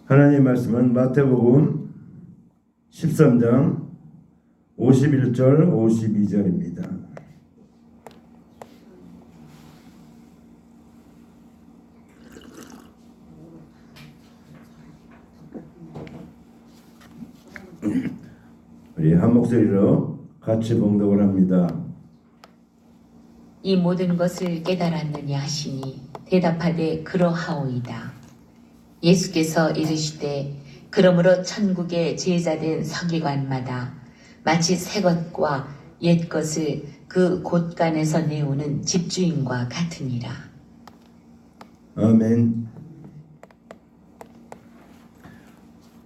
하나님의 말씀은 마태복음 13장 51절 52절입니다. 우리 한 목소리로 같이 봉독을 합니다. 이 모든 것을 깨달았느냐 하시니 대답하되 그러하오이다. 예수께서 이르시되 그러므로 천국의 제자된 서기관마다 마치 새 것과 옛 것을 그 곳간에서 내오는 집주인과 같으니라. 아멘.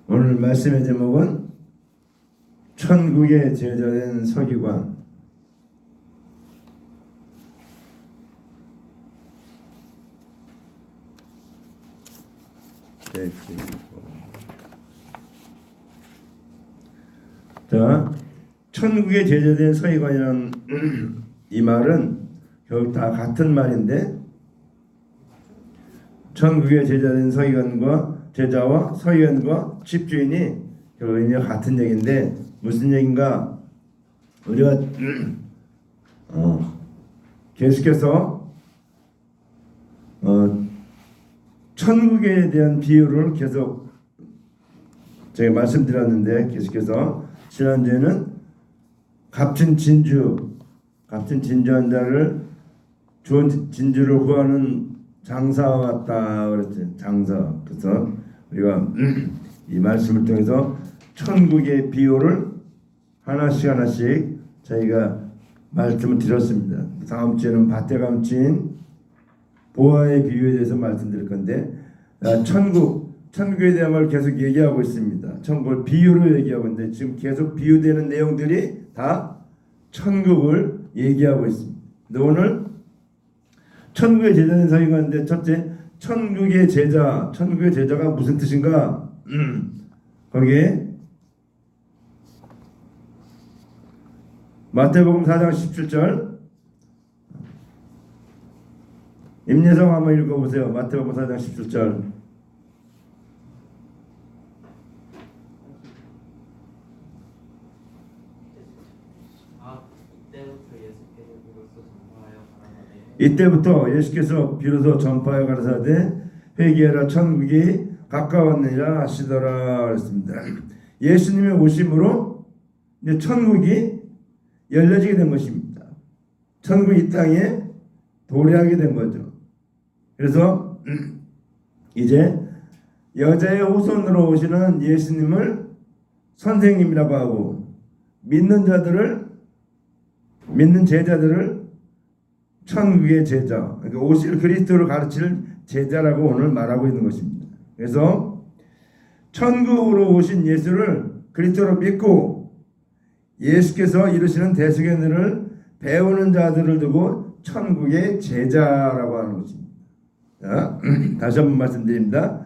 오늘 말씀의 제목은 천국의 제자된 서기관. 자, 천국의 제자된 서기관이라는 이 말은 결국 다 같은 말인데, 천국의 제자된 서기관과 제자와 서기관과 집주인이 결국 의미가 같은 얘기인데 무슨 얘기인가? 우리가 계속해서 천국에 대한 비유를 계속 제가 말씀드렸는데, 계속해서 지난주에는 값진 진주한 자를 좋은 진주를 구하는 장사와 같다 그랬지. 장사. 그래서 우리가 이 말씀을 통해서 천국의 비유를 하나씩 저희가 말씀을 드렸습니다. 다음 주에는 밭에 감친 보화의 비유에 대해서 말씀드릴 건데, 천국에 대한 걸 계속 얘기하고 있습니다. 천국을 비유로 얘기하고 있는데 지금 계속 비유되는 내용들이 다 천국을 얘기하고 있습니다. 근데 오늘 천국의 제자는 서기관인데, 첫째, 천국의 제자가 무슨 뜻인가? 거기에 마태복음 4장 17절 임예성 한번 읽어보세요. 마태복음 4장 17절. 이때부터 예수께서 비로소 전파하여 가라사대 회개하라 천국이 가까웠느니라 하시더라 그랬습니다. 예수님의 오심으로 이제 천국이 열려지게 된 것입니다. 천국이 이 땅에 도래하게 된 거죠. 그래서 이제 여자의 후손으로 오시는 예수님을 선생님이라고 하고, 믿는 제자들을 천국의 제자, 그러니까 오실 그리스도를 가르칠 제자라고 오늘 말하고 있는 것입니다. 그래서 천국으로 오신 예수를 그리스도로 믿고 예수께서 이루시는 대속행위를 배우는 자들을 두고 천국의 제자라고 하는 것입니다. 자, 다시 한번 말씀드립니다.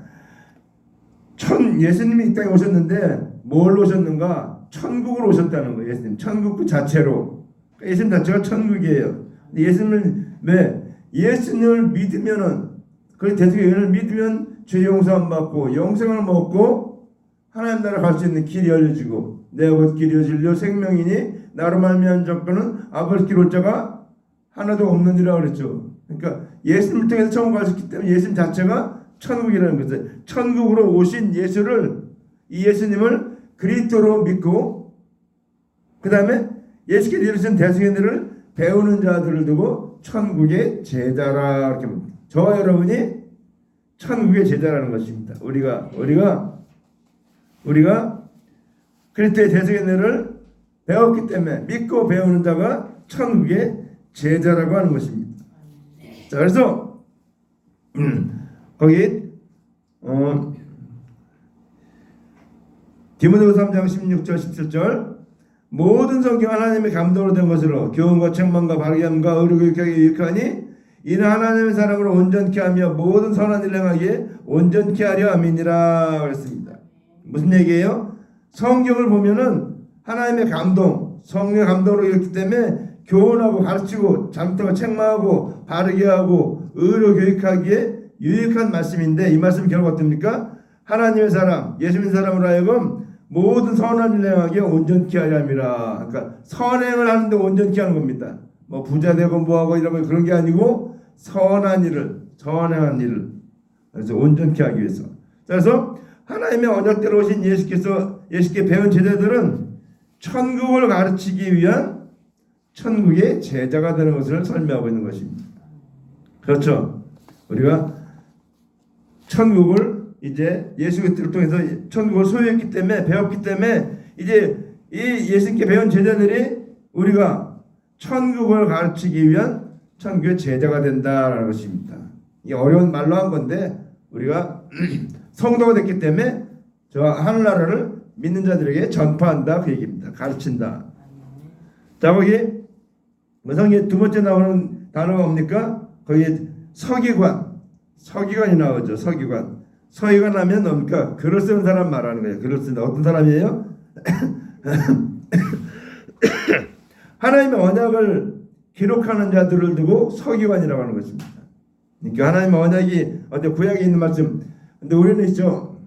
예수님이 이 땅에 오셨는데 뭘 오셨는가? 천국으로 오셨다는 거예요. 예수님 천국 그 자체로. 예수님 자체가 천국이에요. 예수님을 믿으면은, 그 대속행위를 믿으면 죄 용서함 받고 영생을 먹고 하나님 나라 갈 수 있는 길이 열려지고, 내가 곧 길이 진리요 생명이니 나로 말미암은 자는 아버지께 올 자가 하나도 없느니라 그랬죠. 그러니까 예수님을 통해서 천국 갈 수 있기 때문에 예수님 자체가 천국이라는 것을, 천국으로 오신 이 예수님을 그리스도로 믿고, 그 다음에 예수께서 이루신 대속행위를 배우는 자들을 두고 천국의 제자라 이렇게 봅니다. 저와 여러분이 천국의 제자라는 것입니다. 우리가 그리스도의 대속행위를 배웠기 때문에 믿고 배우는 자가 천국의 제자라고 하는 것입니다. 자, 그래서 거기 디모데후서 3장 16절 17절 모든 성경 하나님의 감동으로 된 것으로 교훈과 책망과 바르게 함과 의로 교육하기에 유익하니 이는 하나님의 사람으로 온전케 하며 모든 선한 일을 행하기에 온전케 하려 함이니라 그랬습니다. 무슨 얘기예요? 성경을 보면은 하나님의 감동, 성령의 감동으로 이렇기 때문에 교훈하고 가르치고 잘못하고 책망하고 바르게 하고 의로 교육하기에 유익한 말씀인데, 이 말씀이 결국 어떻습니까? 하나님의 사람, 예수 믿는 사람으로 하여금 모든 선한 일을 행하게 온전케 하려 함이라. 그러니까 선행을 하는데 온전케 하는 겁니다. 뭐 부자 되고 뭐하고 이런 거 그런 게 아니고 선한 일을, 선행한 일을 그래서 온전케 하기 위해서. 그래서 하나님의 언약대로 오신 예수께 배운 제자들은 천국을 가르치기 위한 천국의 제자가 되는 것을 설명하고 있는 것입니다. 그렇죠. 우리가 천국을 이제 예수 그리스도를 통해서 천국을 소유했기 때문에 배웠기 때문에 이제 이 예수님께 배운 제자들이 우리가 천국을 가르치기 위한 천국의 제자가 된다라는 것입니다. 이 어려운 말로 한 건데 우리가 성도가 됐기 때문에 저 하늘나라를 믿는 자들에게 전파한다 그 얘기입니다. 가르친다. 자 거기 성경에 두 번째 나오는 단어가 뭡니까? 거기 서기관이 나오죠. 서기관 하면 뭡니까? 글을 쓰는 사람 말하는 거예요. 글을 쓰는 어떤 사람이에요? 하나님의 언약을 기록하는 자들을 두고 서기관이라고 하는 것입니다. 그러니까 하나님의 언약이 어때 구약에 있는 말씀. 근데 우리는 있죠.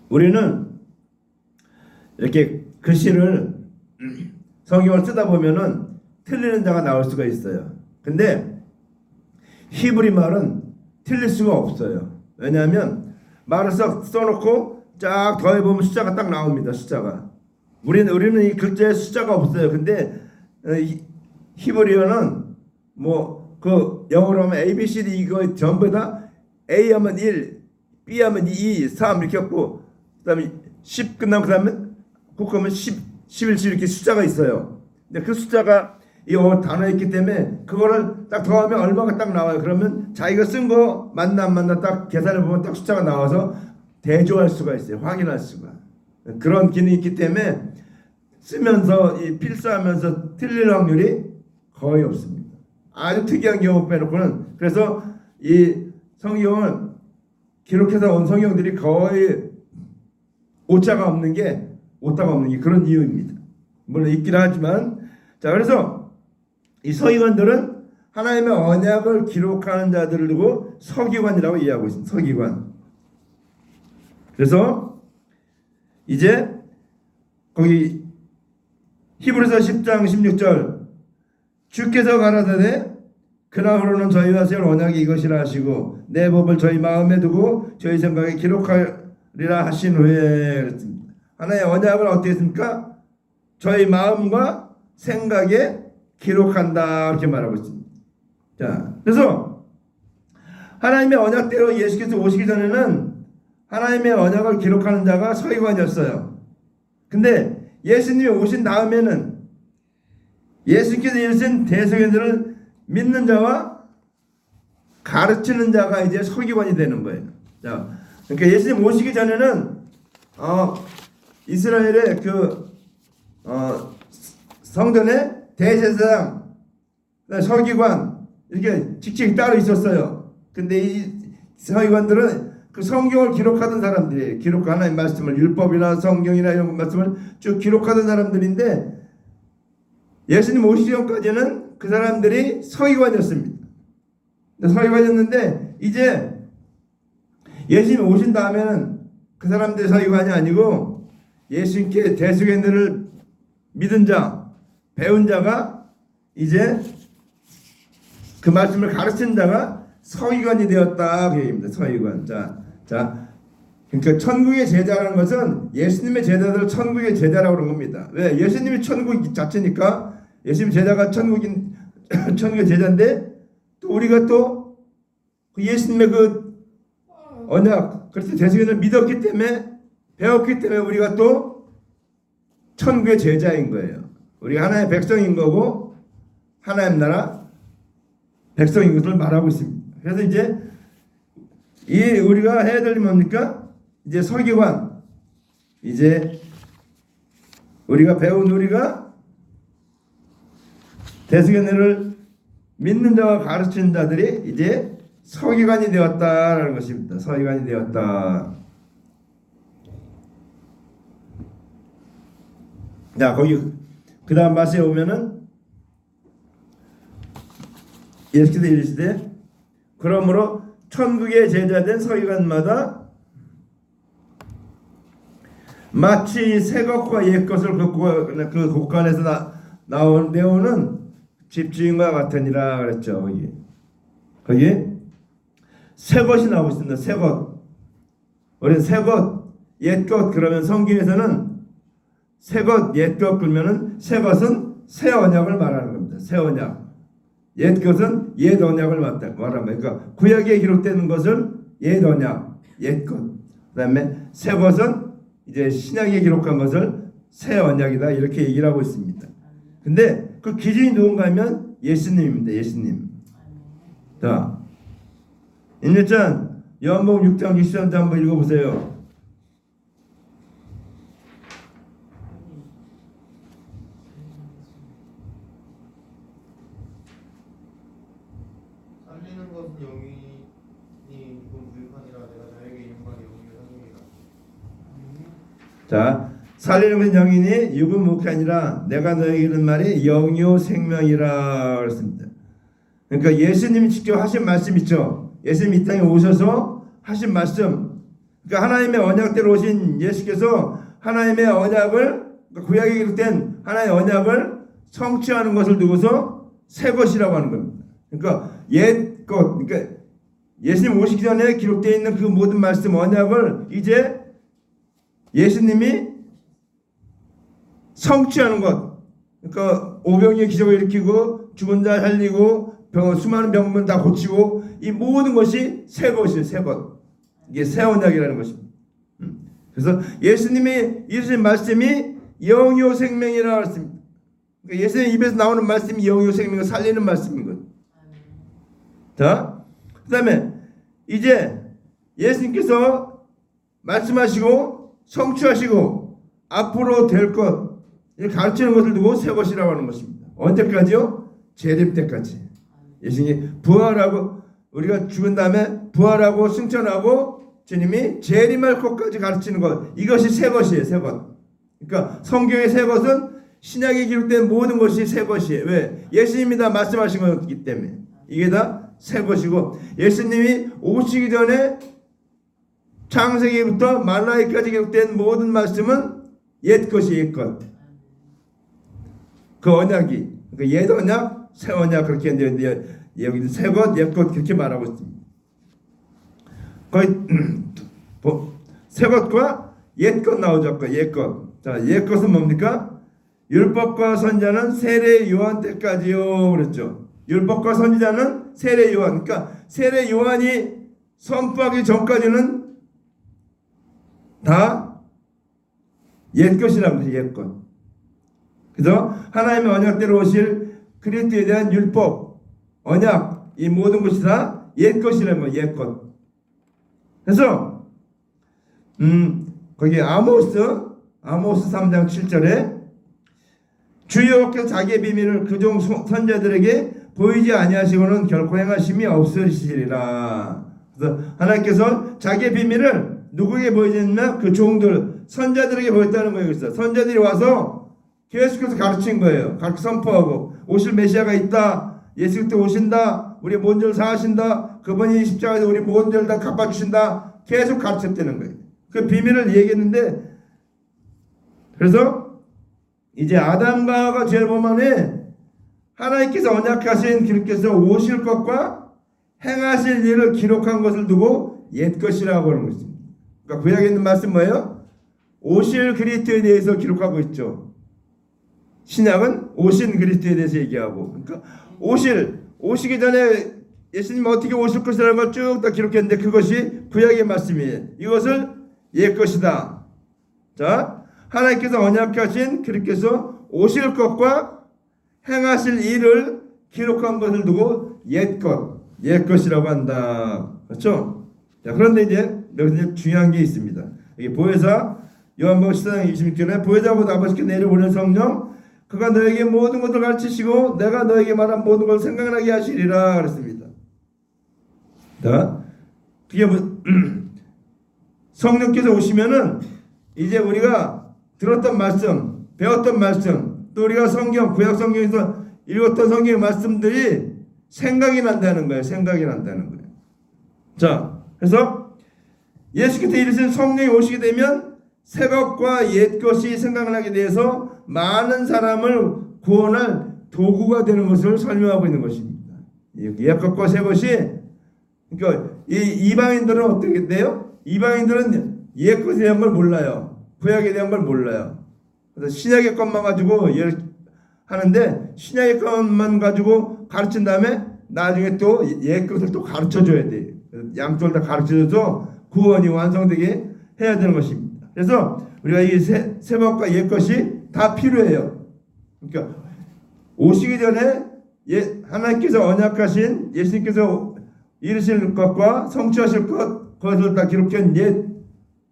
우리는 이렇게 글씨를 성경을 쓰다 보면은 틀리는 자가 나올 수가 있어요. 근데 히브리 말은 틀릴 수가 없어요. 왜냐하면 말을 써놓고 쫙 더해보면 숫자가 딱 나옵니다. 숫자가. 우리는 이 글자에 숫자가 없어요. 근데 히브리어는 뭐 그 영어로 하면 A, B, C, D 이거 전부 다 A 하면 1, B 하면 2, 3 이렇게 했고 그다음에 10 끝나면 그다음에 국하면 10, 11, 10 이렇게 숫자가 있어요. 근데 그 숫자가 이 단어에 있기 때문에 그거를 딱 더하면 얼마가 딱 나와요. 그러면 자기가 쓴 거 맞나 안 맞나 딱 계산을 보면 딱 숫자가 나와서 대조할 수가 있어요. 확인할 수가. 그런 기능이 있기 때문에 쓰면서 이 필사하면서 틀릴 확률이 거의 없습니다. 아주 특이한 경우 빼놓고는. 그래서 이 성경을 기록해서 온 성경들이 거의 오차가 없는 게 그런 이유입니다. 물론 있긴 하지만 자 그래서 이 서기관들은 하나님의 언약을 기록하는 자들을 두고 서기관이라고 이해하고 있습니다. 서기관. 그래서 이제 거기 히브리서 10장 16절 주께서 가라사대 그나저로는 저희와 세울 언약이 이것이라 하시고 내 법을 저희 마음에 두고 저희 생각에 기록하리라 하신 후에 그랬습니다. 하나의 언약을 어떻게 했습니까? 저희 마음과 생각에 기록한다 이렇게 말하고 있습니다. 자, 그래서 하나님의 언약대로 예수께서 오시기 전에는 하나님의 언약을 기록하는 자가 서기관이었어요. 근데 예수님이 오신 다음에는 예수께서 이르신 대속인들을 믿는 자와 가르치는 자가 이제 서기관이 되는 거예요. 자, 그러니까 예수님 오시기 전에는 이스라엘의 성전에 대제사장, 서기관 이렇게 직책이 따로 있었어요. 근데 이 서기관들은 그 성경을 기록하던 사람들이에요. 하나님의 말씀을 율법이나 성경이나 이런 말씀을 쭉 기록하던 사람들인데 예수님 오시기 전까지는 그 사람들이 서기관이었습니다. 서기관이었는데 이제 예수님이 오신 다음에는 그 사람들이 서기관이 아니고 예수님께 대속인들을 믿은 자, 배운 자가 이제 그 말씀을 가르치는 자가 서기관이 되었다 그 얘기입니다. 서기관. 자, 그러니까 천국의 제자라는 것은 예수님의 제자들을 천국의 제자라고 그런 겁니다. 왜? 예수님이 천국 자체니까 예수님 제자가 천국의 제자인데 또 우리가 또 그 예수님의 그 언약, 그래서 대속인을 믿었기 때문에 배웠기 때문에 우리가 또 천국의 제자인 거예요. 우리가 하나의 백성인 거고 하나님 나라 백성인 것을 말하고 있습니다. 그래서 이제 우리가 해야 될 일이 뭡니까? 이제 서기관, 이제 우리가 대속인을 믿는 자와 가르치는 자들이 이제 서기관이 되었다라는 것입니다. 서기관이 되었다. 자, 거기 그 다음 말씀에 보면은 예수께서 이르시되 그러므로 천국의 제자된 서기관마다 마치 새 것과 옛 것을 그 곳간에서 내오는 집주인과 같으니라 그랬죠. 거기 새 것이 나오고 있습니다. 새 것. 우리는 새 것, 옛 것 그러면 성경에서는 새 것, 옛 것 그러면은 새 것은 새 언약을 말하는 겁니다. 새 언약. 옛 것은 옛 언약을 말하는 거예요. 그러니까 구약에 기록되는 것을 옛 언약, 옛 것. 그다음에 새 것은 이제 신약에 기록한 것을 새 언약이다 이렇게 얘기를 하고 있습니다. 근데 그 기준이 누군가 하면 예수님입니다. 예수님. 자, 임일전 요한복음 6장 63절 한번 읽어보세요. 살리는 것은 영이니 이건 무익하니라 내가 너에게 영광이 영이요 성령이라. 자, 살리는 것은 영이니 육은 무익하니라 내가 너에게 이르는 말이 영이요 생명이라 그랬습니다. 그러니까 예수님이 직접 하신 말씀 있죠. 예수님 이 땅에 오셔서 하신 말씀. 그러니까 하나님의 언약대로 오신 예수께서 하나님의 언약을 구약에 기록된 하나님의 언약을 성취하는 것을 두고서 새 것이라고 하는 겁니다. 그러니까 옛 것, 그러니까 예수님 오시기 전에 기록되어 있는 그 모든 말씀 언약을 이제 예수님이 성취하는 것. 그러니까 오병이의 기적을 일으키고 죽은 자 살리고 수많은 병문 다 고치고 이 모든 것이 새 것이에요. 새 것. 이게 새 언약이라는 것입니다. 그래서 예수님이 이르신 말씀이 영이요 생명이라고 했습니다. 그러니까 예수님 입에서 나오는 말씀이 영이요 생명을 살리는 말씀인 거예요. 자, 그 다음에 이제 예수님께서 말씀하시고 성취하시고 앞으로 될 것 가르치는 것을 두고 새 것이라고 하는 것입니다. 언제까지요? 재림 때까지. 예수님이 부활하고 우리가 죽은 다음에 부활하고 승천하고 주님이 재림할 것까지 가르치는 것, 이것이 새 것이에요. 새 것. 그러니까 성경의 새 것은 신약에 기록된 모든 것이 새 것이에요. 왜? 예수님이 다 말씀하신 것이기 때문에 이게 다 새 것이고, 예수님이 오시기 전에 창세기부터 말라기까지 기록된 모든 말씀은 옛 것이 옛 것. 그 언약이 그 옛 언약, 새 언약 그렇게 했는데 여기 새 것, 옛 것 그렇게 말하고 있습니다. 거의 새 것과 옛 것 나오죠. 옛 것. 자, 옛 것은 뭡니까? 율법과 선지자는 세례 요한 때까지요 그랬죠. 율법과 선지자는 세례 요한. 그러니까 세례 요한이 선포하기 전까지는 다 옛 것이라는 거죠. 옛 것. 그래서 하나님의 언약대로 오실 그리스도에 대한 율법, 언약, 이 모든 것이 다 옛 것이라는 거예요. 옛 것. 그래서 거기 아모스 3장 7절에 주여께서 자기의 비밀을 그종 선자들에게 보이지 아니하시고는 결코 행하심이 없으시리라. 그래서 하나님께서 자기의 비밀을 누구에게 보여줬냐? 그 종들 선자들에게 보였다는 거예요. 그래서 선자들이 와서 계속해서 가르친 거예요. 가르쳐 선포하고 오실 메시아가 있다. 예수 그때 오신다. 우리 모든 죄를 사하신다. 그분이 십자가에서 우리 모든 죄를 다 갚아주신다. 계속 가르쳤다는 거예요. 그 비밀을 얘기했는데, 그래서 이제 아담과 하와가 죄를 범하네 하나님께서 언약하신 그리스도께서 오실 것과 행하실 일을 기록한 것을 두고 옛 것이라고 하는 것입니다. 그러니까 구약에 있는 말씀 뭐예요? 오실 그리스도에 대해서 기록하고 있죠. 신약은 오신 그리스도에 대해서 얘기하고, 그러니까 오시기 전에 예수님 어떻게 오실 것이라는 걸 쭉 다 기록했는데 그것이 구약의 말씀이에요. 이것을 옛 것이다. 자, 하나님께서 언약하신 그리스도께서 오실 것과 행하실 일을 기록한 것을 두고 옛 것이라고 한다. 그렇죠? 자, 그런데 이제 여기서 중요한 게 있습니다. 여기 보혜사 요한복음 14장 26절에 보혜사보다 아버지께 내려오는 성령 그가 너에게 모든 것을 가르치시고 내가 너에게 말한 모든 걸 생각나게 하시리라 그랬습니다. 자, 그게 성령께서 오시면은 이제 우리가 들었던 말씀, 배웠던 말씀, 또 우리가 구약 성경에서 읽었던 성경의 말씀들이 생각이 난다는 거예요. 생각이 난다는 거예요. 자, 그래서 예수께서 이르신 성령이 오시게 되면 새 것과 옛 것이 생각나게 돼서 많은 사람을 구원할 도구가 되는 것을 설명하고 있는 것입니다. 옛 것과 새 것이, 그러니까 이 이방인들은 어떻게 돼요? 이방인들은 옛 것에 대한 걸 몰라요. 구약에 대한 걸 몰라요. 그래서 신약의 것만 가지고 하는데, 신약의 것만 가지고 가르친 다음에 나중에 또 옛 것을 또 가르쳐 줘야 돼요. 양쪽을 다 가르쳐 줘서 구원이 완성되게 해야 되는 것입니다. 그래서 우리가 이 새 것과 옛 것이 다 필요해요. 그러니까 오시기 전에 하나님께서 언약하신, 예수님께서 이루실 것과 성취하실 것을 다 기록한 옛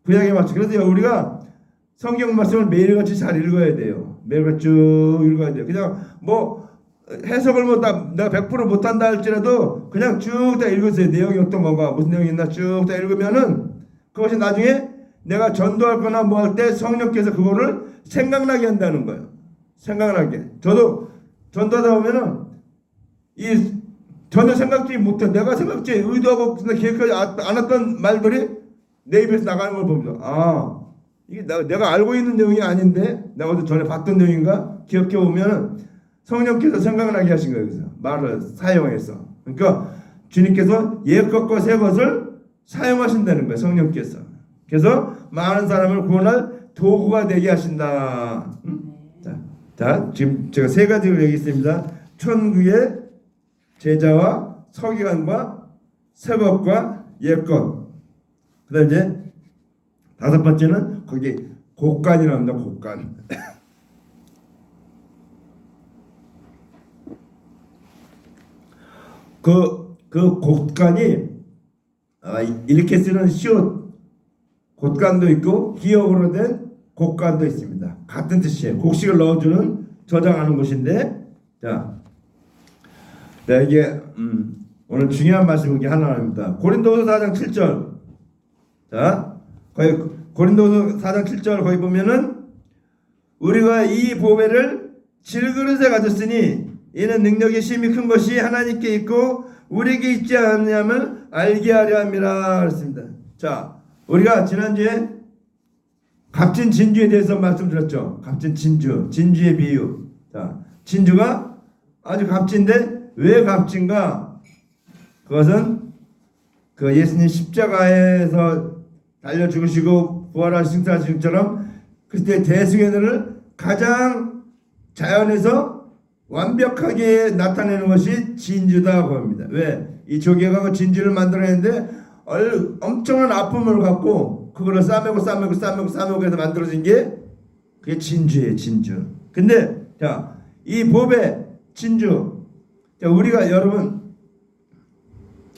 구약에 맞춰. 그래서 우리가 성경 말씀을 매일같이 잘 읽어야 돼요. 매일같이 쭉 읽어야 돼요. 그냥 뭐 해석을 내가 100% 못한다 할지라도 그냥 쭉 다 읽으세요. 내용이 어떤 건가, 무슨 내용이 있나 쭉 다 읽으면은 그것이 나중에 내가 전도할 거나 뭐 할 때 성령께서 그거를 생각나게 한다는 거예요. 생각나게. 저도 전도하다 보면은 전혀 생각지 못해, 내가 생각지 의도하고 계획하지 않았던 말들이 내 입에서 나가는 걸 보면서 이게 내가 알고 있는 내용이 아닌데 내가 어디 전에 봤던 내용인가 기억해 보면은 성령께서 생각나게 하신 거예요. 그래서 말을 사용해서. 그러니까 주님께서 옛 것과 새 것을 사용하신다는 거예요. 성령께서. 그래서 많은 사람을 구원할 도구가 되게 하신다. 자, 지금 제가 세 가지를 얘기했습니다. 천국의 제자와 서기관과 새 것과 옛 것. 그다음 이제 다섯 번째는 거기 곡간이 나옵니다. 곡간. 그 곡간이 이렇게 쓰는 시옷 곡간도 있고 기역으로 된 곡간도 있습니다. 같은 뜻이에요. 곡식을 넣어주는, 저장하는 곳인데, 자, 이게 오늘 중요한 말씀이 하나입니다. 고린도서 4장 7절. 자, 거기 고린도서 4장 7절 거기 보면은 우리가 이 보배를 질그릇에 가졌으니 이는 능력이 심히 큰 것이 하나님께 있고 우리에게 있지 않냐면 알게 하려 함이라 그랬습니다. 자, 우리가 지난주에 값진 진주에 대해서 말씀드렸죠. 값진 진주, 진주의 비유. 자, 진주가 아주 값진데 왜 값진가? 그것은 그 예수님 십자가에서 달려 죽으시고 부활하신 것처럼 그때 대승연을 가장 자연에서 완벽하게 나타내는 것이 진주다고 합니다. 왜? 이 조개가 그 진주를 만들어내는데 엄청난 아픔을 갖고 그거를 싸매고 해서 만들어진 게 그게 진주예요. 진주. 근데 자, 이 보배 진주, 자, 우리가 여러분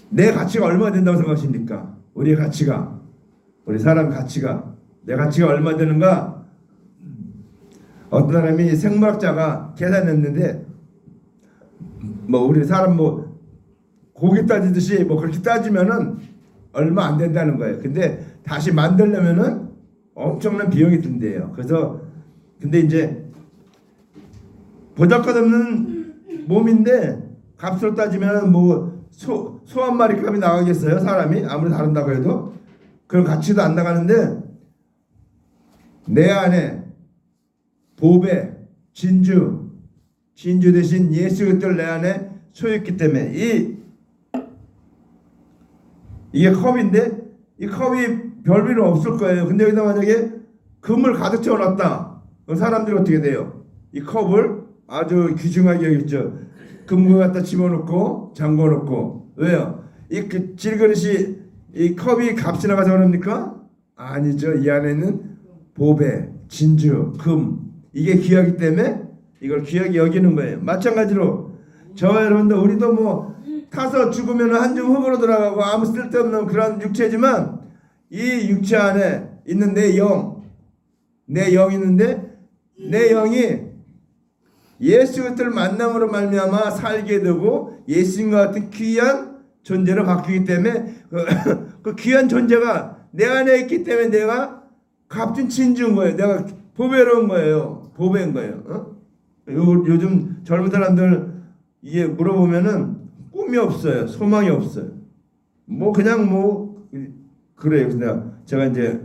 내 가치가 얼마 된다고 생각하십니까? 우리의 가치가, 우리 사람 가치가, 내 가치가 얼마 되는가? 어떤 사람이 생물학자가 계산했는데 뭐 우리 사람 뭐 고기 따지듯이 뭐 그렇게 따지면은 얼마 안 된다는 거예요. 근데 다시 만들려면은 엄청난 비용이 든대요. 그래서 근데 이제 보잘것없는 몸인데 값으로 따지면 뭐 소 한 마리 값이 나가겠어요? 사람이 아무리 다른다고 해도 그런 가치도 안 나가는데 내 안에 보배, 진주 대신 예수 그리스도를 내 안에 소유했기 때문에 이게 컵인데 이 컵이 별 필요 없을 거예요. 근데 여기다 만약에 금을 가득 채워놨다. 그럼 사람들이 어떻게 돼요? 이 컵을 아주 귀중하게 여겼죠. 금고 갖다 집어넣고 잠궈놓고. 왜요? 이 질그릇이 이 컵이 값이 나가서 그럽니까? 아니죠. 이 안에 있는 보배, 진주, 금, 이게 귀하기 때문에 이걸 귀하게 여기는 거예요. 마찬가지로 저와 여러분들 우리도 뭐 타서 죽으면 한 줌 흙으로 들어가고 아무 쓸데없는 그런 육체지만 이 육체 안에 있는 내 영 있는데 내 영이 예수 그리스도를 만남으로 말미암아 살게 되고 예수님과 같은 귀한 존재로 바뀌기 때문에 그 귀한 존재가 내 안에 있기 때문에 내가 값진 진주인 거예요. 내가 보배로운 거예요. 보배인 거예요. 요즘 젊은 사람들 이게 물어보면은 꿈이 없어요. 소망이 없어요. 뭐 그냥 뭐 그래요. 그래서 제가 이제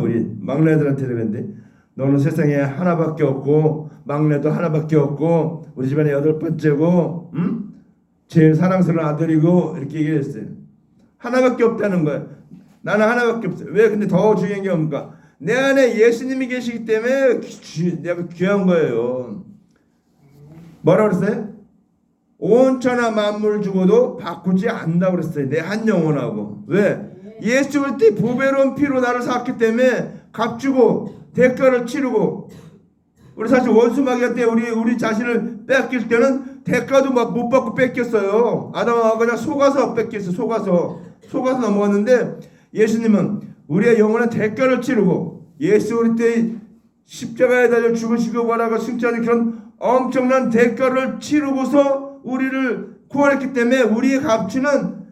우리 막내들한테 그랬는데 너는 세상에 하나밖에 없고 막내도 하나밖에 없고 우리 집안에 8번째고 제일 사랑스러운 아들이고 이렇게 얘기했어요. 하나밖에 없다는 거예요. 나는 하나밖에 없어요. 왜? 근데 더 중요한 게 뭡니까? 내 안에 예수님이 계시기 때문에 내가 귀한 거예요. 뭐라 그랬어요? 온 천하 만물을 주고도 바꾸지 않는다고 그랬어요. 내 한 영혼하고. 왜? 예수 그리스도의 보배로운 피로 나를 샀기 때문에 값주고 대가를 치르고 우리 사실 원수마귀한테 우리 자신을 뺏길 때는 대가도 막 못 받고 뺏겼어요. 아담하고 그냥 속아서 뺏겼어요. 속아서 넘어갔는데 예수님은 우리의 영혼의 대가를 치르고 예수 그리스도의 십자가에 달려 죽으시고 뭐라고 승천하는 그런 엄청난 대가를 치르고서 우리를 구원했기 때문에 우리의 값치는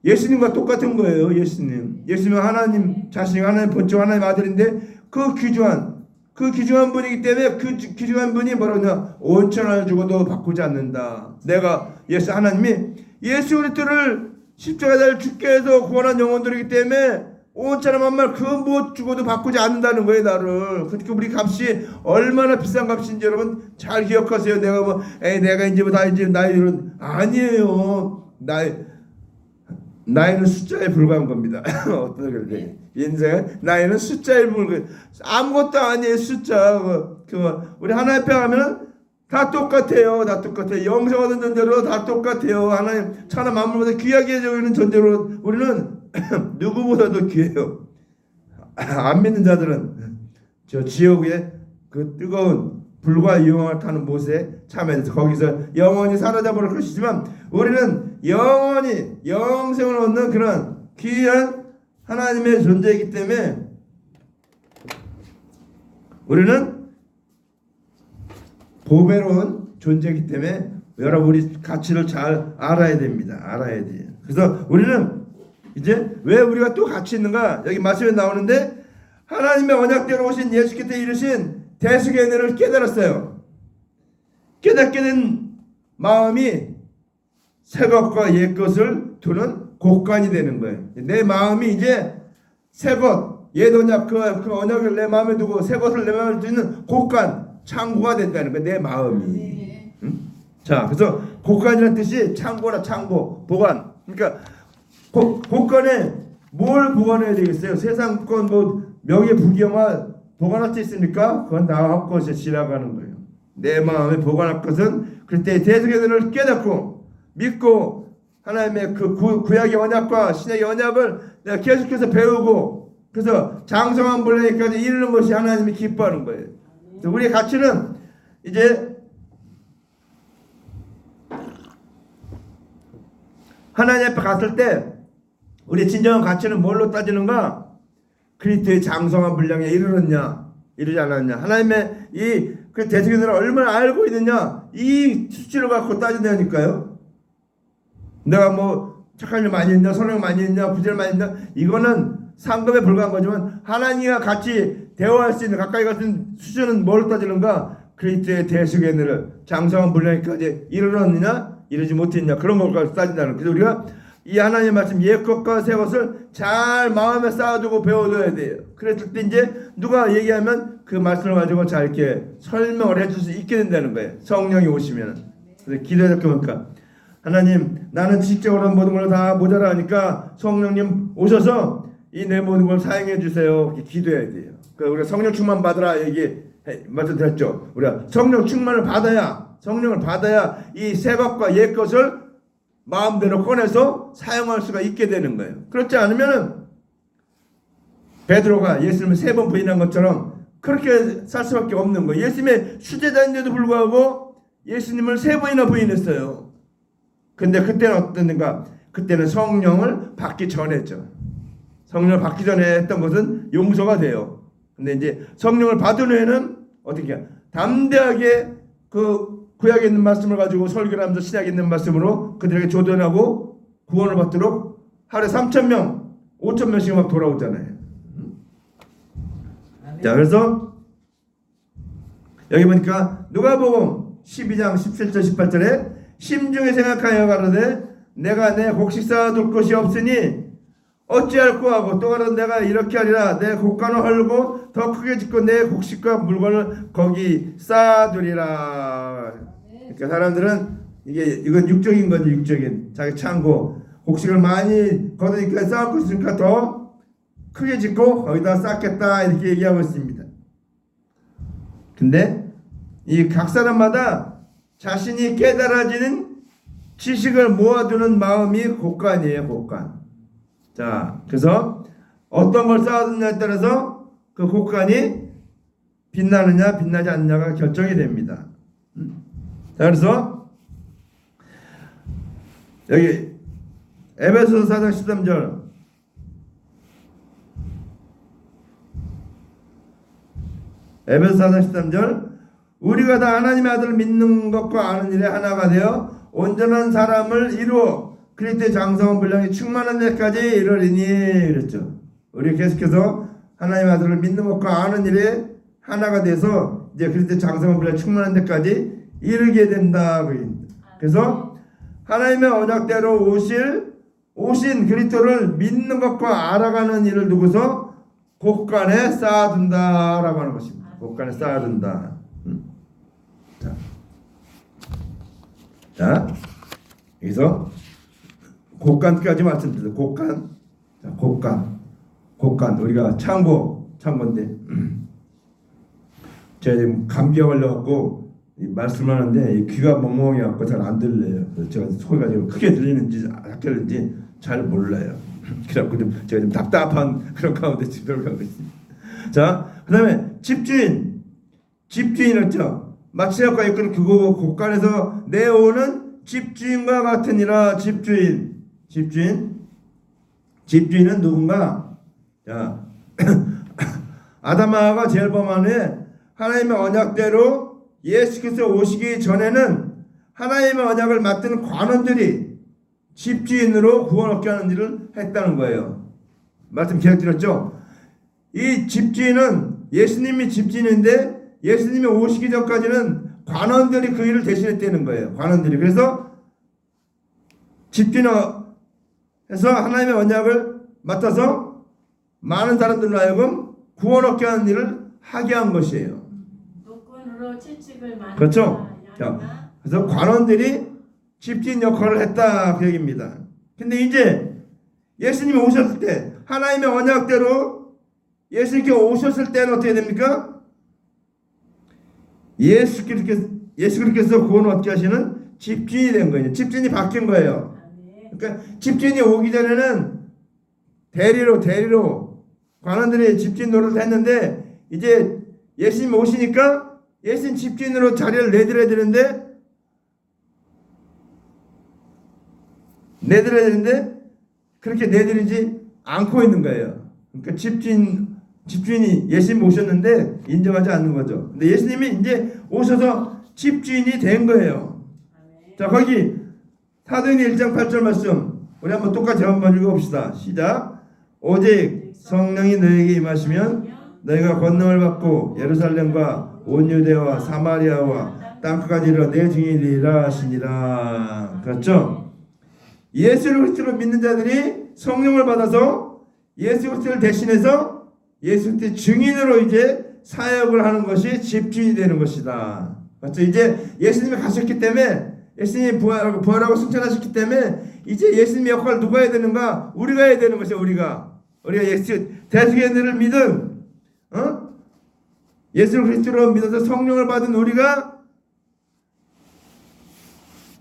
예수님과 똑같은 거예요. 예수님은 하나님 자신, 하나님 본체, 하나님 아들인데 그 귀중한 분이기 때문에 그 귀중한 분이 뭐라고 하냐? 온 천하를 주고도 바꾸지 않는다. 내가 하나님이 예수 그리스도를 십자가에 달려 죽게 해서 구원한 영혼들이기 때문에 온 천하 만물 그 무엇 주고도 바꾸지 않는다는 거예요. 나를. 그렇게 우리 값이 얼마나 비싼 값인지 여러분 잘 기억하세요. 내가 이제 다 이제 나이는 아니에요. 나이는 숫자에 불과한 겁니다. 어떤 그래? 인생은 나이는 숫자에 불과해. 아무것도 아니에요. 숫자. 우리 하나님 앞에 가면 다 똑같아요. 영생 얻은 존재로 다 똑같아요. 하나님 천하 만물보다 귀하게 여기는 존재로 우리는 누구보다도 귀해요. 안 믿는 자들은 저 지옥의 그 뜨거운 불과 유황을 타는 못에 참여해서 거기서 영원히 사라져버릴 것이지만 우리는 영원히 영생을 얻는 그런 귀한 하나님의 존재이기 때문에 우리는 보배로운 존재이기 때문에 여러분 우리 가치를 잘 알아야 됩니다. 알아야 돼요. 그래서 우리는 이제 왜 우리가 또 같이 있는가? 여기 말씀에 나오는데 하나님의 언약대로 오신 예수께서 이르신 대속의 은혜를 깨달았어요. 깨닫게 된 마음이 새 것과 옛 것을 두는 곳간이 되는 거예요. 내 마음이 이제 새 것, 옛 언약 그 언약을 내 마음에 두고 새 것을 내 마음에 두는 곳간, 창고가 된다는 거예요. 내 마음이. 응? 자, 그래서 곳간이라는 뜻이 창고나 창고, 보관. 그러니까 곳간에 뭘 보관해야 되겠어요? 세상 건 뭐 명예 부경화 보관할 수 있습니까? 그건 나할 것이 지나가는 거예요. 내 마음에 보관할 것은 그때 대속의 은혜를 깨닫고 믿고 하나님의 그 구약의 언약과 신약의 언약을 내가 계속해서 배우고 그래서 장성한 분량까지 이르는 것이 하나님이 기뻐하는 거예요. 우리의 가치는 이제 하나님 앞에 갔을 때 우리 진정한 가치는 뭘로 따지는가? 그리스도의 장성한 분량에 이르렀냐, 이르지 않았냐. 하나님의 그 대속의 은혜를 얼마나 알고 있느냐, 이 수치를 갖고 따진다니까요. 내가 뭐 착한 일 많이 했냐, 선행 많이 했냐, 부재를 많이 했냐, 이거는 상급에 불과한 거지만 하나님과 같이 대화할 수 있는 가까이 같은 수준은 뭘 따지는가? 그리스도의 대속의 은혜를 장성한 분량까지 이르렀느냐, 이르지 못했냐, 그런 것까지 따진다는. 그래서 우리가 이 하나님의 말씀 옛 것과 새 것을 잘 마음에 쌓아두고 배워둬야 돼요. 그랬을 때 이제 누가 얘기하면 그 말씀을 가지고 잘 이렇게 설명을 해줄 수 있게 된다는 거예요. 성령이 오시면. 그래서 기도해야 될 겁니까? 하나님, 나는 지식적으로 모든 걸 다 모자라니까 성령님 오셔서 이 내 모든 걸 사용해 주세요. 이렇게 기도해야 돼요. 그러니까 우리가 성령 충만 받으라 얘기 말씀드렸죠. 우리가 성령 충만을 받아야, 성령을 받아야 이 새 것과 옛 것을 마음대로 꺼내서 사용할 수가 있게 되는 거예요. 그렇지 않으면은 베드로가 예수님을 3번 부인한 것처럼 그렇게 살 수밖에 없는 거예요. 예수님의 수제자인데도 불구하고 예수님을 3번이나 부인했어요. 근데 그때는 어땠는가? 그때는 성령을 받기 전에죠. 성령을 받기 전에 했던 것은 용서가 돼요. 근데 이제 성령을 받은 후에는 어떻게 해요? 담대하게 그 구약에 있는 말씀을 가지고 설교를 하면서 신약에 있는 말씀으로 그들에게 조언하고 구원을 받도록 하루에 3,000명, 5,000명씩 막 돌아오잖아요. 자, 그래서 여기 보니까 누가복음 12장 17절 18절에 심중에 생각하여 가로되 내가 내 곡식 쌓아둘 것이 없으니 어찌할꼬 하고 또 가로되 내가 이렇게 하리라 내 곡간을 헐고 더 크게 짓고 내 곡식과 물건을 거기 쌓아두리라. 그러니까 사람들은 이건 육적인 거지. 육적인 자기 창고 곡식을 많이 거두니까 쌓을 것 있으니까 더 크게 짓고 거기다 쌓겠다 이렇게 얘기하고 있습니다. 근데 이 각 사람마다 자신이 깨달아지는 지식을 모아두는 마음이 곡간이에요. 곡간. 자, 그래서 어떤 걸 쌓아두느냐에 따라서 그 곡간이 빛나느냐 빛나지 않느냐가 결정이 됩니다. 자, 그래서 여기 에베소서 4장 13절 에베소서 4장 13절 우리가 다 하나님의 아들을 믿는 것과 아는 일에 하나가 되어 온전한 사람을 이루어 그리스도의 장성한 분량이 충만한 데까지 이르리니 그랬죠. 우리 계속해서 하나님의 아들을 믿는 것과 아는 일에 하나가 돼서 이제 그리스도의 장성한 분량이 충만한 데까지 이르게 된다. 그래서 하나님의 언약대로 오신 그리스도를 믿는 것과 알아가는 일을 두고서 곡간에 쌓아둔다라고 하는 것입니다. 곡간에 쌓아둔다. 자, 여기서 곡간까지 말씀드렸어요. 곡간. 자, 곡간. 우리가 창고인데 제가 지금 감기가 걸려갖고 말씀을 하는데 귀가 멍멍해갖고 잘 안 들려요. 그래서 제가 소리가 지금 크게 들리는지 작게 들리는지 잘 몰라요. 그래갖고 제가 좀 답답한 그런 가운데 집회를 가고 있습니다. 자, 그 다음에 집주인이었죠. 마치아과 이끌 그거 곡간에서 내오는 집주인과 같으니라. 집주인은 누군가? 자, 아담하가 제일 범한 후에 하나님의 언약대로 예수께서 오시기 전에는 하나님의 언약을 맡은 관원들이 집주인으로 구원 얻게 하는 일을 했다는 거예요. 말씀 계속 드렸죠? 이 집주인은 예수님이 집주인인데 예수님이 오시기 전까지는 관원들이 그 일을 대신했다는 거예요. 관원들이. 그래서 집주인에서 하나님의 언약을 맡아서 많은 사람들로 하여금 구원 얻게 하는 일을 하게 한 것이에요. 노건으로 채찍을 많이. 그렇죠? 자, 그래서 관원들이 집주인 역할을 했다 그 얘기입니다. 근데 이제 예수님이 오셨을 때 하나님의 언약대로 예수님께 오셨을 때는 어떻게 됩니까? 예수께서 구원 얻게 하시는 집주인이 된 거예요. 집주인이 바뀐 거예요. 그러니까 집주인이 오기 전에는 대리로 관원들이 집주인 노릇을 했는데 이제 예수님 오시니까 예수님 집주인으로 자리를 내드려야 되는데 그렇게 내드리지 않고 있는 거예요. 그러니까 집주인이 예수님 오셨는데 인정하지 않는 거죠. 근데 예수님이 이제 오셔서 집주인이 된 거예요. 자, 거기 사도행전 1장 8절 말씀 우리 한번 똑같이 한번 읽어봅시다. 시작. 오직 성령이 너에게 임하시면 너희가 권능을 받고 예루살렘과 온 유대와 사마리아와 땅끝까지 이르러 내 증인이 되리라 하시니라. 그렇죠? 예수 그리스도를 믿는 자들이 성령을 받아서 예수 그리스도를 대신해서 예수 그리스도의 증인으로 이제 사역을 하는 것이 집주인이 되는 것이다. 맞죠? 이제 예수님이 가셨기 때문에 예수님이 부활하고 승천하셨기 때문에 이제 예수님의 역할을 누가 해야 되는가? 우리가 해야 되는 것이야. 우리가 예수 대속의를 믿은 예수 그리스도로 믿어서 성령을 받은 우리가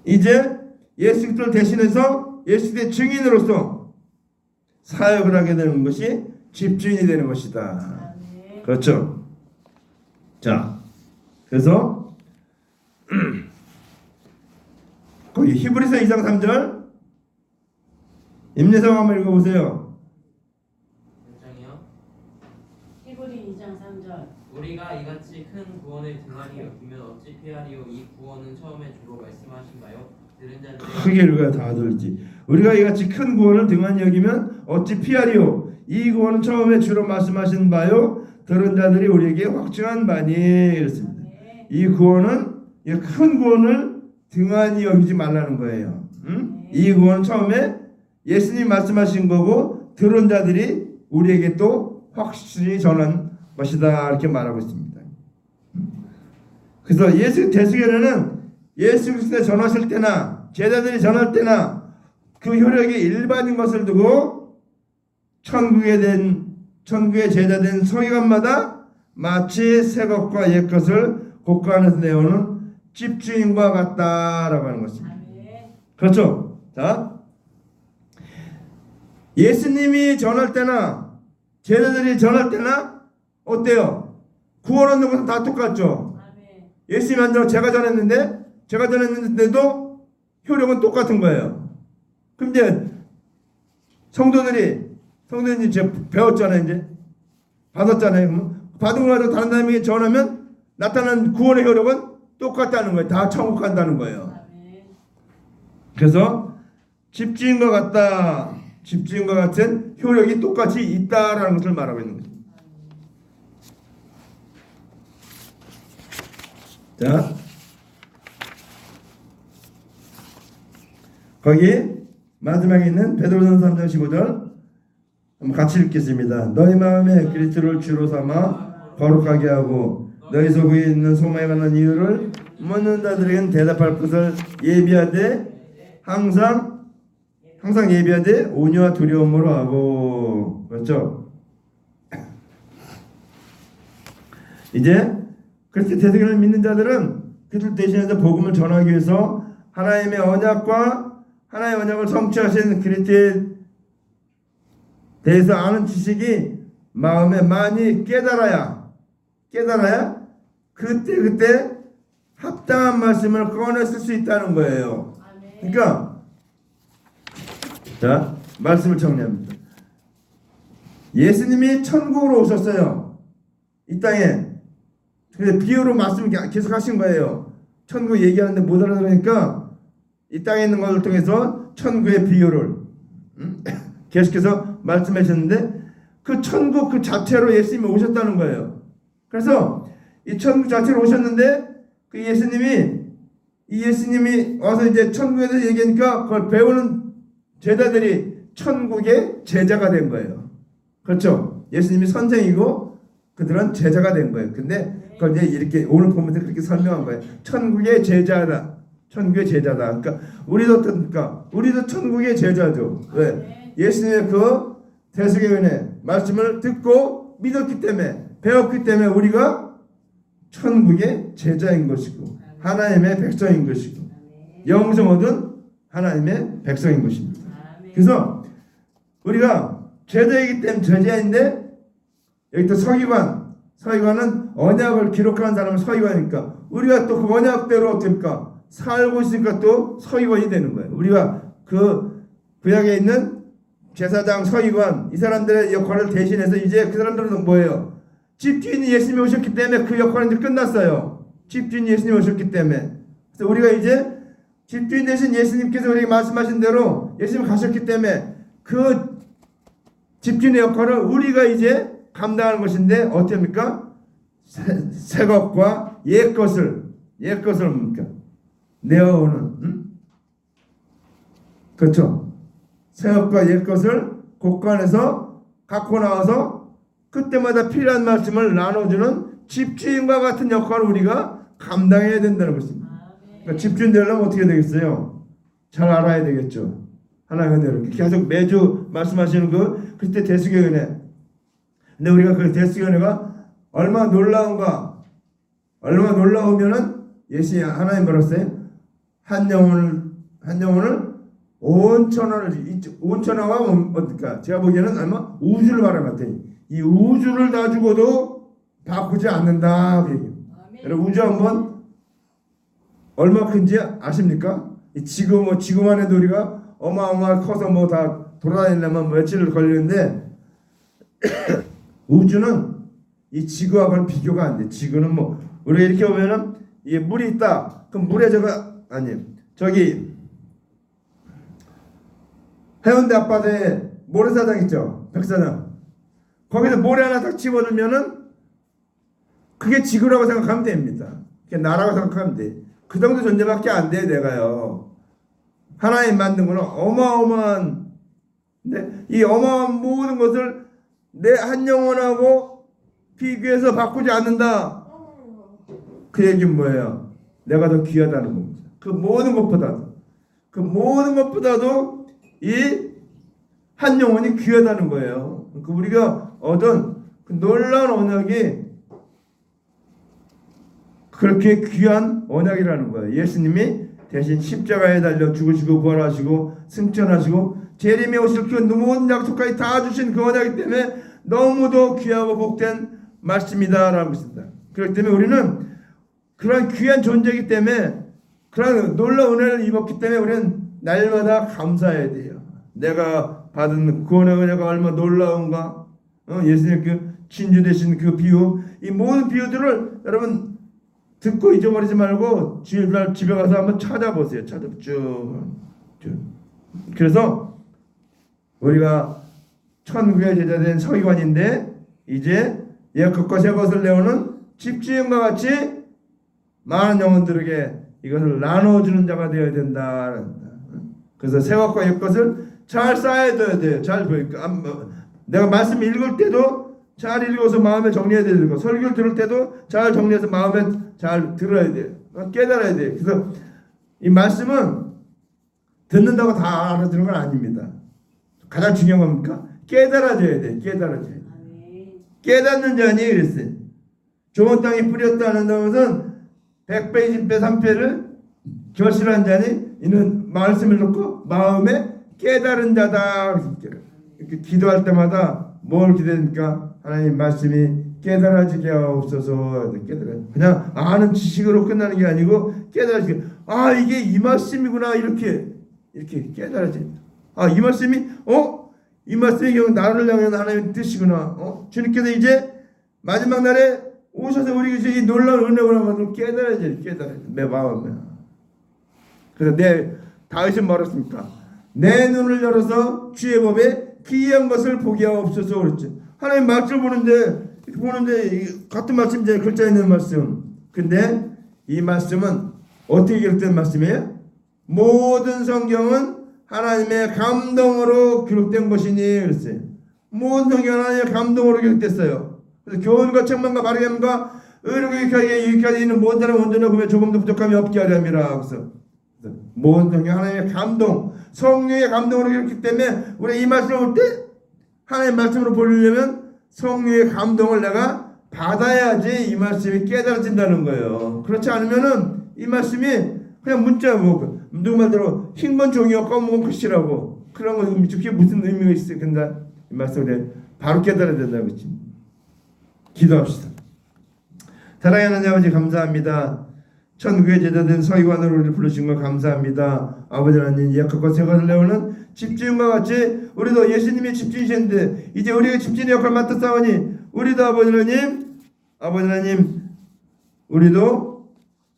이제 예수 그리스도를 대신해서 예수의 증인으로서 사역을 하게 되는 것이 집주인이 되는 것이다. 그렇죠? 자, 그래서 거기 히브리서 2장 3절 임예성 한번 읽어보세요. 몇 장이요? 히브리 2장 3절. 우리가 이같이 큰 구원을 등한히 여기면 어찌 피하리요? 이 구원은 처음에 주로 말씀하신 바요. 들은 자들의 크게 읽어야 다 들지. 우리가 이같이 큰 구원을 등한히 여기면 어찌 피하리요? 이 구원은 처음에 주로 말씀하신 바요. 들은 자들이 우리에게 확증한 바니. 이랬습니다. 이 구원은 큰 구원을 등한히 여기지 말라는 거예요. 응? 이 구원은 처음에 예수님 말씀하신 거고 들은 자들이 우리에게 또 확실히 전한 것이다 이렇게 말하고 있습니다. 그래서 예수 대수교회는 예수 그리스도 전하실 때나 제자들이 전할 때나 그 효력이 일반인 것을 두고 천국의 제자된 서기관마다 마치 새 것과 옛 것을 곳간에서 내오는 집주인과 같다라고 하는 것입니다. 그렇죠? 자, 예수님이 전할 때나 제자들이 전할 때나 어때요? 구원 얻는 것은 다 똑같죠. 예수님이 안 전하고 제가 전했는데도 효력은 똑같은 거예요. 그럼 이제 성도들이 이제 배웠잖아요. 이제 받았잖아요. 그러면 받은 거 가지고 다른 사람에게 전하면 나타난 구원의 효력은 똑같다는 거예요. 다 천국 간다는 거예요. 그래서 집주인과 같은 효력이 똑같이 있다라는 것을 말하고 있는 거죠. 자, 거기 마지막에 있는 베드로전서 3장 15절 한번 같이 읽겠습니다. 너희 마음에 그리스도를 주로 삼아 거룩하게 하고 너희 속에 있는 소망에 관한 이유를 묻는 자들에게는 대답할 것을 예비하되 항상 예비하되 온유와 두려움으로 하고. 그렇죠? 이제 그렇게 대속을 믿는 자들은 그들 대신해서 복음을 전하기 위해서 하나님의 언약을 성취하신 그리스도에 대해서 아는 지식이 마음에 많이 깨달아야 그때 합당한 말씀을 꺼냈을 수 있다는 거예요. 그러니까 자, 말씀을 정리합니다. 예수님이 천국으로 오셨어요. 이 땅에. 근데 비유로 말씀 계속 하신 거예요. 천국 얘기하는데 못 알아들으니까 이 땅에 있는 것을 통해서 천국의 비유를 계속해서 말씀하셨는데 그 천국 그 자체로 예수님이 오셨다는 거예요. 그래서 이 천국 자체로 오셨는데 그 예수님이 와서 이제 천국에 대해서 얘기하니까 그걸 배우는 제자들이 천국의 제자가 된 거예요. 그렇죠? 예수님이 선생이고 그들은 제자가 된 거예요. 근데 그걸 이제 이렇게 오늘 보면서 그렇게 설명한 거예요. 천국의 제자다. 그러니까 우리도 천국의 제자죠. 왜? 예수님의 그 대속의 은혜 말씀을 듣고 믿었기 때문에 배웠기 때문에 우리가 천국의 제자인 것이고 하나님의 백성인 것이고 영생 얻은 하나님의 백성인 것입니다. 그래서 우리가 제자이기 때문에 제자인데 여기 또 서기관은 언약을 기록하는 사람은 서기관이니까 우리가 또 그 언약대로 어떻습니까? 살고 있으니까 또 서기관이 되는 거예요. 우리가 그 구약에 있는 제사장, 서기관 이 사람들의 역할을 대신해서 이제 그 사람들은 뭐예요? 집주인이 예수님이 오셨기 때문에 그 역할은 이제 끝났어요. 집주인이 예수님이 오셨기 때문에. 그래서 우리가 이제 집주인 대신 예수님께서 우리에게 말씀하신 대로 예수님이 가셨기 때문에 그 집주인의 역할을 우리가 이제 감당하는 것인데 어떻게 합니까? 새 것과 옛 것을 뭡니까? 내어오는 그렇죠? 새 것과 옛 것을 곳간에서 갖고 나와서 그때마다 필요한 말씀을 나눠주는 집주인과 같은 역할을 우리가 감당해야 된다는 것입니다. 그러니까 집주인 되려면 어떻게 되겠어요? 잘 알아야 되겠죠. 하나님의 은혜를 계속 매주 말씀하시는 그때 대속의 은혜. 근데 우리가 그 대속의 은혜가 얼마나 놀라우면은 예수님 하나님 뭐랬어요? 한 영혼을 온천하와 어떨까? 제가 보기에는 아마 우주를 말한 것 같아요. 이 우주를 다 주고도 바꾸지 않는다. 여러분 우주 한번 얼마 큰지 아십니까? 지구만 해도 우리가 어마어마하게 커서 뭐 다 돌아다니려면 며칠 걸리는데 우주는 이 지구하고는 비교가 안 돼. 지구는 뭐 우리가 이렇게 보면은 이게 물이 있다. 그럼 물에 저기 해운대 앞바다에 모래사장 있죠. 백사장. 거기서 모래 하나 딱 집어들면은 그게 지구라고 생각하면 됩니다. 그게 나라고 생각하면 돼. 그 정도 존재밖에 안 돼. 내가요. 하나님 만든 거는 어마어마한, 근데 이 어마어마한 모든 것을 내 한 영혼하고 비교해서 바꾸지 않는다. 그 얘기는 뭐예요? 내가 더 귀하다는 겁니다. 그 모든 것보다도 이 한 영혼이 귀하다는 거예요. 그 우리가 얻은 그 놀라운 언약이 그렇게 귀한 언약이라는 거예요. 예수님이 대신 십자가에 달려 죽으시고 부활하시고 승천하시고 재림에 오실 그 모든 약속까지 다 주신 그 언약이기 때문에 너무도 귀하고 복된 말씀이다라는 것입니다. 그렇기 때문에 우리는 그런 귀한 존재이기 때문에 그런 놀라운 은혜를 입었기 때문에 우리는 날마다 감사해야 돼요. 내가 받은 구원의 은혜가 얼마나 놀라운가. 예수님 그 진주 되신 그 비유, 이 모든 비유들을 여러분 듣고 잊어버리지 말고 주일날 집에 가서 한번 찾아보세요. 쭉. 그래서 우리가 천국의 제자된 서기관인데 이제 옛것과 새것을 내오는 집주인과 같이 많은 영혼들에게 이것을 나눠주는 자가 되어야 된다. 그래서 새것과 옛것을 잘 쌓아둬야 돼요. 잘 내가 말씀 읽을 때도 잘 읽어서 마음에 정리해야 되고 설교를 들을 때도 잘 정리해서 마음에 잘 들어야 돼요. 깨달아야 돼요. 그래서 이 말씀은 듣는다고 다 알아듣는 건 아닙니다. 가장 중요한 겁니까? 깨달아져야 돼요. 깨달아져야 돼요. 깨닫는 자니 그랬어요. 좋은 땅에 뿌렸다는 것은 100배, 20배, 3배를 결실한 자니 이는 말씀을 듣고 마음에 깨달은 자다. 이렇게 기도할 때마다 뭘 기도합니까? 하나님 말씀이 깨달아지게 하옵소서. 그냥 아는 지식으로 끝나는 게 아니고 깨달아지게. 아 이게 이 말씀이구나 이렇게 깨달아지. 아 이 말씀이 이 말씀이 결국 나를 향한 하나님의 뜻이구나. 주님께서 이제 마지막 날에 오셔서 우리에게 이 놀라운 은혜를 깨달아야지. 내 마음에. 그래서 다윗이 말했습니까? 내 눈을 열어서 주의 법에 귀한 것을 보게 하옵소서 그랬지. 하나님 말씀 보는데 같은 말씀이잖아요. 글자 있는 말씀. 근데 이 말씀은 어떻게 기록된 말씀이에요? 모든 성경은 하나님의 감동으로 기록된 것이니 그랬어요. 모든 성경은 하나님의 감동으로 기록됐어요. 그래서 교훈과 책망과 바르게함과 의롭게 유익하게 있는 모든 사람 온전한 구매 조금도 부족함이 없게 하려 함이라. 그래서 모든 성경 하나님의 감동, 성령의 감동으로 기록했기 때문에 우리 이 말씀을 볼 때 하나님의 말씀으로 보려면 성령의 감동을 내가 받아야지 이 말씀이 깨달아진다는 거예요. 그렇지 않으면은 이 말씀이 그냥 문자 누구 말대로 흰 건 종이와 검은 건 글씨라고 그런 거 그게 무슨 의미가 있어요? 근데 이 말씀을 바로 깨달아야 된다는 거지. 기도합시다. 사랑하는 하나님 아버지 감사합니다. 천국의 제자된 서기관으로 우리를 부르신 거 감사합니다. 아버지 하나님 약속과 새것을 내오는 집주인과 같이 우리도 예수님이 집주인이셨는데 이제 우리가 집주인의 역할을 맡았사오니 우리도 아버지 하나님 우리도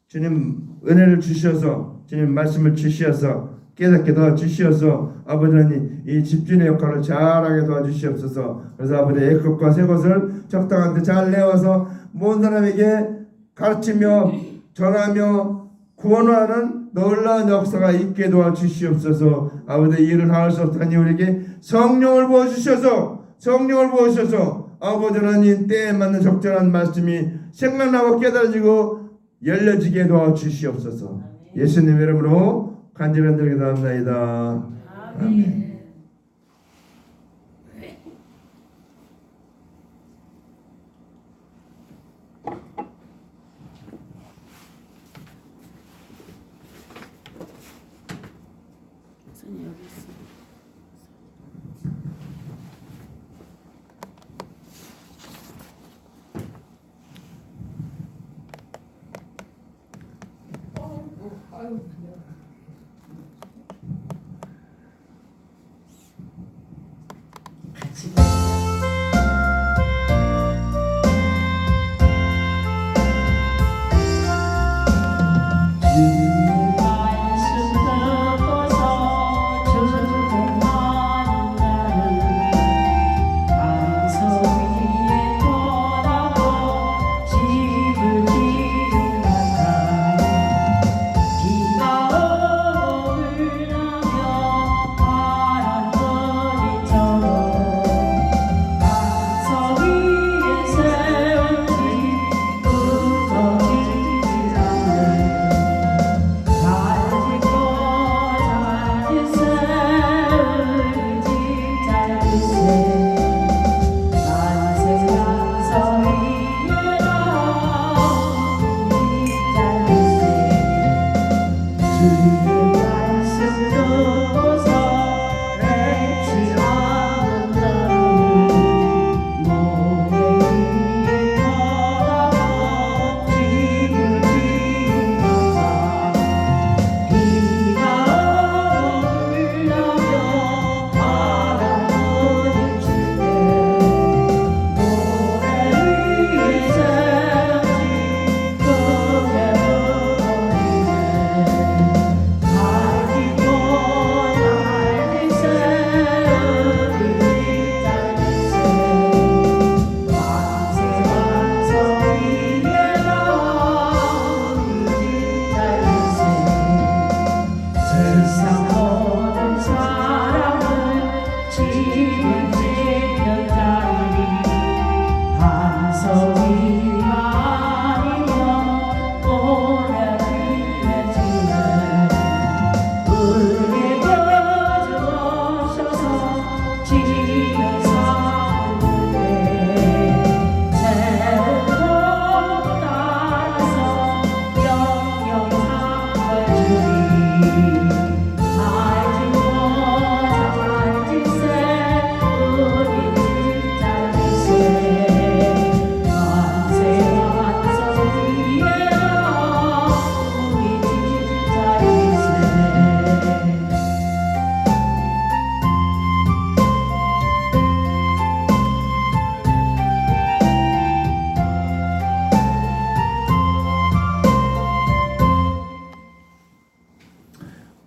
주님 은혜를 주셔서 주님 말씀을 주시어서 깨닫게 도와주시어서 아버지 하나님 이 집주인의 역할을 잘하게 도와주시옵소서. 그래서 아버지 옛것과 새것을 적당한 데 잘 내어서 모든 사람에게 가르치며 전하며 구원하는 놀라운 역사가 있게 도와주시옵소서. 아버지 일을 할 수 없다니 우리에게 성령을 부어주셔서 아버지 하나님 때에 맞는 적절한 말씀이 생각나고 깨달아지고 열려지게 도와주시옵소서. 예수님 이름으로 간절히 기도합니다. 아멘. 여기 있어.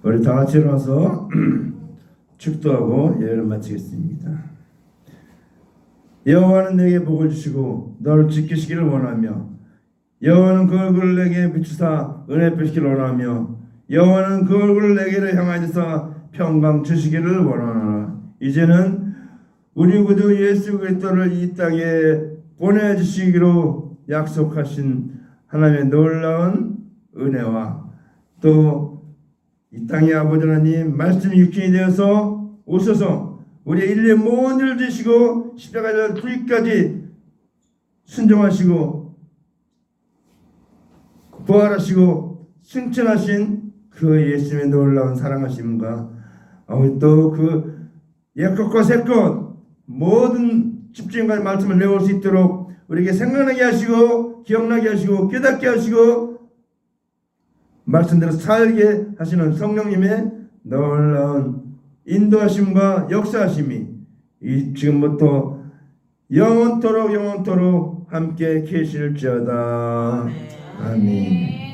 우리 다 같이 일어나서 축도하고 예배를 마치겠습니다. 여호와는 내게 복을 주시고 너를 지키시기를 원하며 여호와는 그 얼굴을 내게 비추사 은혜 베시기를 원하며 여호와는 그 얼굴을 내게로 향하여서 평강 주시기를 원하노라. 이제는 우리 구주 예수 그리스도를 이 땅에 보내주시기로 약속하신 하나님의 놀라운 은혜와 또 이 땅의 아버지 하나님 말씀이 육신이 되어서 오셔서 우리의 인류의 모든 일을 지시고 십자가에 불까지 순종하시고 부활하시고 승천하신 그 예수님의 놀라운 사랑하심과 또 그 옛것과 새것 모든 집중과 말씀을 외울 수 있도록 우리에게 생각나게 하시고 기억나게 하시고 깨닫게 하시고 말씀대로 살게 하시는 성령님의 놀라운 인도하심과 역사하심이 지금부터 영원토록 함께 계실지어다. 아멘.